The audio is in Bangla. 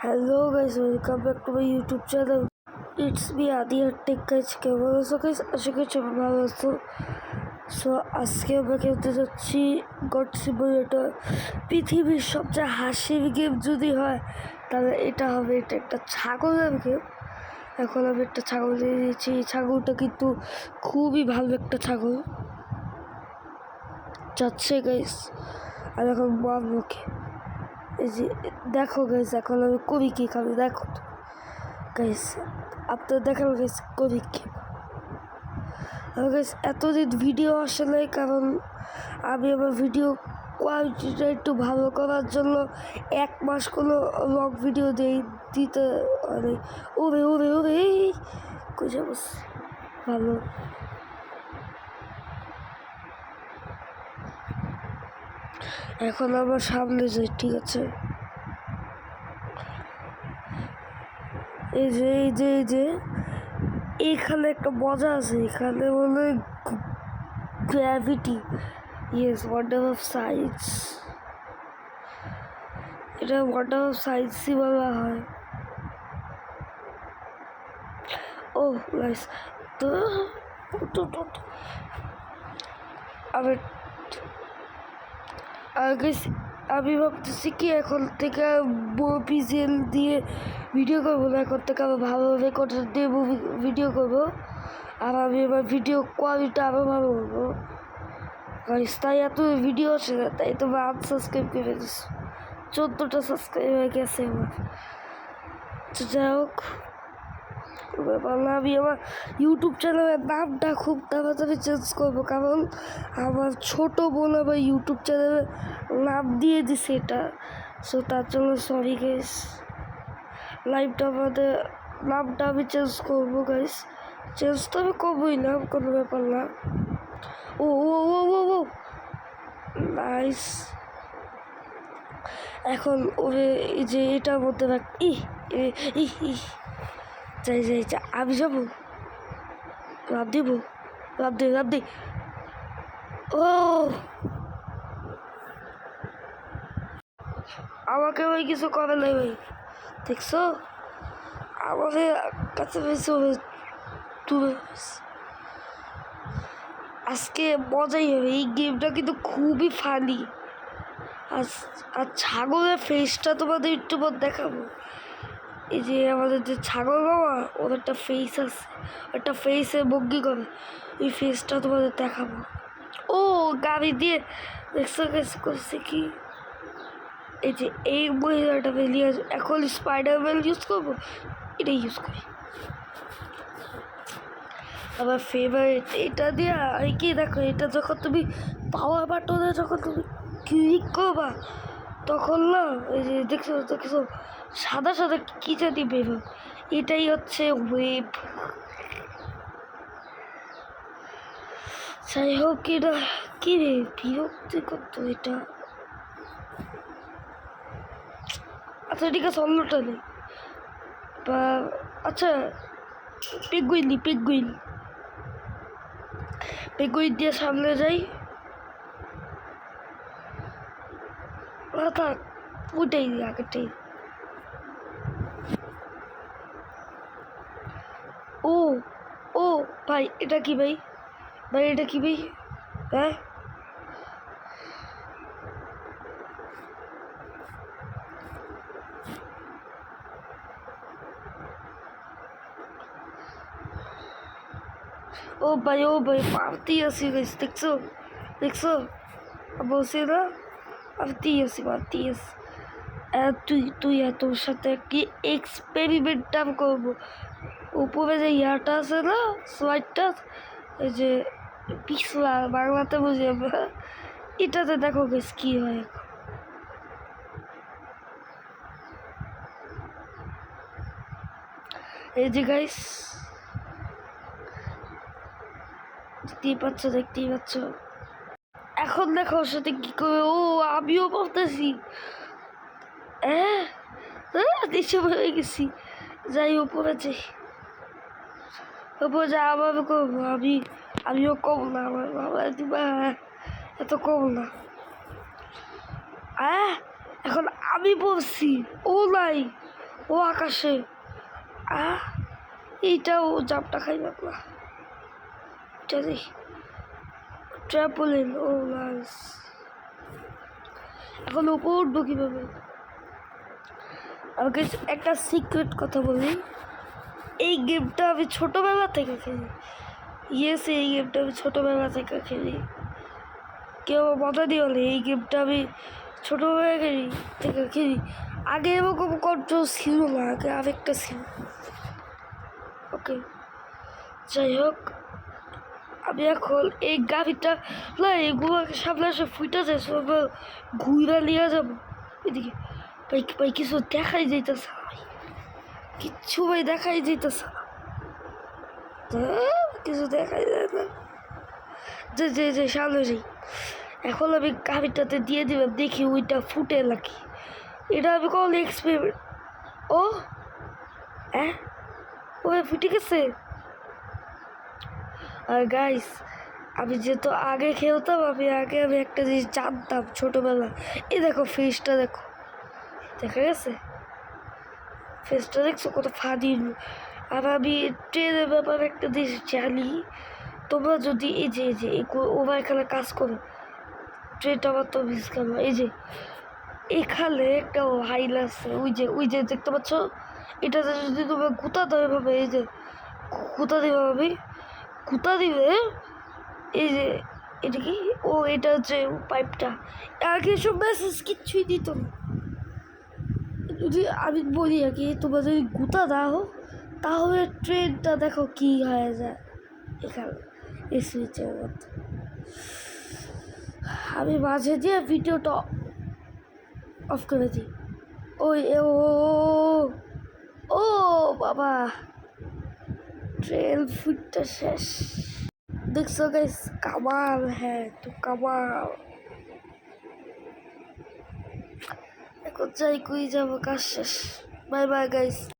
Hello guys, welcome back to my YouTube channel. It's me Adi at Tech Guys. কেমন আছো guys? আশা করছি ভালো আছো। সো আজকে আমরা খেলতে যাচ্ছি গড সিমুলেটর। পৃথিবীর সবচেয়ে হাসির গেম যদি হয় তাহলে এটা হবে। এটা একটা ছাগলের গেম। এখন আমি একটা ছাগল দিয়ে দিয়েছি। ছাগলটা কিন্তু খুবই ভালো একটা ছাগল যাচ্ছে গাইস। আর এখন মুখে এই যে দেখো গাইস, এখন আমি করি কি খাবি দেখো গাইস, আপনার দেখাবো গাইস করি কি। গাইস এতদিন ভিডিও আসে নাই, কারণ আমি আমার ভিডিও কোয়ালিটিটা একটু ভালো করার জন্য 1 মাস কোনো লং ভিডিও দিতে মানে ওরে ওরে ওরে কই যাব ভালো। এখন আমার সামনে যাই, ঠিক আছে? এই যে এই যে এই যে এখানে একটা মজা আছে, এখানে বলে gravity, yes wonder of science. এটা ওয়ান্ডার অফ সায়েন্সই বলা হয়। ও নাইস। তো আমি ভাবতেছি কি এখন থেকে পিজিএল দিয়ে ভিডিও করবো না, এখন থেকে আমি ভালোভাবে কথা দিয়ে ভিডিও করবো। আর আমি আমার ভিডিও কোয়ালিটি আরও ভালো করবো গাইস। তাই এত ভিডিও আসে না, তাই তোমার আনসাবস্ক্রাইব করে দিস। 14টা সাবস্ক্রাইব হয়ে গেছে আমার। যাই হোক, আমি আমার ইউটিউব চ্যানেলের নামটা খুব তাড়াতাড়ি চেঞ্জ করবো, কারণ আমার ছোটো বোন আবার ইউটিউব চ্যানেলের নাম দিয়ে দিছে এটা। সো তার জন্য সরি গাইস। নামটা আমি চেঞ্জ করবো গাইস। চেঞ্জ তো আমি করবোই না, কোনো ব্যাপার না। ও ও ও ও ও নাইস। এখন ওরে এই যে এটার মধ্যে যাই আমি যাবো, লাভ দি। ও আমাকে ভাই কিছু করে নাই ভাই, দেখছো? আমাদের কাছে তুলে আজকে মজাই হবে। এই গেমটা কিন্তু খুবই ফানি। আর ছাগলের ফেসটা তোমাদের একটু পর দেখাবো। এই যে আমাদের যে ছাগল বাবা, ওর একটা ফেস আছে, একটা ফেসে ভঙ্গি করে, ওই ফেসটা তোমাদের দেখাবো। ও গাড়ি দিয়ে দেখছো করছে কি, এই যে এই মহিলাটা বেরিয়ে এখন স্পাইডারম্যান ইউজ করবো, এটা ইউজ করি। আমার ফেভারিট এটা দিয়ে। আর কি দেখো, এটা যখন তুমি পাওয়ার বাটনে যখন তুমি ক্লিক করবা তখন না এই যে দেখছো সাদা কি জানি বেরো, এটাই হচ্ছে ওয়েব। যাই হোক, এটা কি রে বিরক্তি করতো এটা। আচ্ছা ঠিক আছে, অন্যটা নেই বা আচ্ছা পেগুইন দিয়ে সামনে যাই। থাক ওইটাই আগেরটাই। ও ও ভাই এটা কি ভাই এটা কি ভাই? হ্যাঁ ও ভাই পারতেই আসি গাইস, দেখছো বলছি না, পারতেই আসি। তুই তোর সাথে কি এক্সপেরিমেন্টটা করবো। উপরে যে ইয়াটা আছে না, সোয়াইটটা, এই যে পিছলা বাংলাতে বুঝি আমরা, এটাতে দেখো গাইস কি হয়। এই যে গাইস দেখতেই পাচ্ছ। এখন দেখো ওর সাথে কি করে। ও আমিও ভাবতেছি দেশে হয়ে গেছি। যাই উপরে যাই, আবার করবো। আমিও কম না, আমার বাবা দিবা এত কম না। এখন আমি বলছি ও নাই, ও আকাশে এইটাও জাপটা খাই না এটা দেখি ট্র্যাপোলিন ও নাইস এখন ওপর উঠবো কীভাবে আমাকে একটা সিক্রেট কথা বলি এই গেমটা আমি ছোটোবেলা থেকে খেলি এই গেমটা আমি ছোটোবেলা থেকে খেলি কেউ মজা দিও না এই গেমটা আমি ছোটোবেলা খেলি আগে এরকম কন্ট্রোল ছিল না আগে আরেকটা ছিল ওকে যাই হোক আমি এখন এই গাড়িটা না এগুলোকে সামনে এসে ফুটে যায় সব ঘুরা নিয়ে যাবো এদিকে ভাই কিছু দেখাই যাইতেছে কিচ্ছু ভাই দেখাই যাইতেছে কিছু দেখাই যায় না যে সামনে যাই এখন আমি গাড়িটাতে দিয়ে দিলাম দেখি ওইটা ফুটে নাকি এটা আমি কোনো এক্সপেরিমেন্ট ও ও ফুটে গেছে আর গাইস আমি যেহেতু আগে খেলতাম আমি একটা জিনিস জানতাম ছোটোবেলা এই দেখো ফেসটা দেখো দেখা গেছে ফেসটা দেখছো কত ফাঁদি আর আমি ট্রেনের ব্যাপারে একটা জিনিস জানি তোমরা যদি এই যে ওভার এখানে কাজ করো ট্রেনটা আমার তো মিস করবো এই যে এখানে একটা হাইল আছে ওই যে দেখতে পাচ্ছ এটাতে যদি তোমরা গুতা দাও এভাবে এই যে গুতা দিবে আমি গুতা দিবে এই যে এটা কি ও এটা হচ্ছে পাইপটা আগে সব মেসেজ কিচ্ছুই দিত না যদি আমি বলি আর কি তোমরা যদি গুতা দাও তাহলে ট্রেনটা দেখো কি হয়ে যায় এখানে এই সুইচের মধ্যে আমি মাঝে দিয়ে ভিডিওটা অফ করে দিই ওই ও ও বাবা ট্রেন ফুটটা শেষ দেখছো গাইস কামাল হ্যাঁ তো কামাল এখন যাই কই যাবো কাজ শেষ বাই বাই গাইস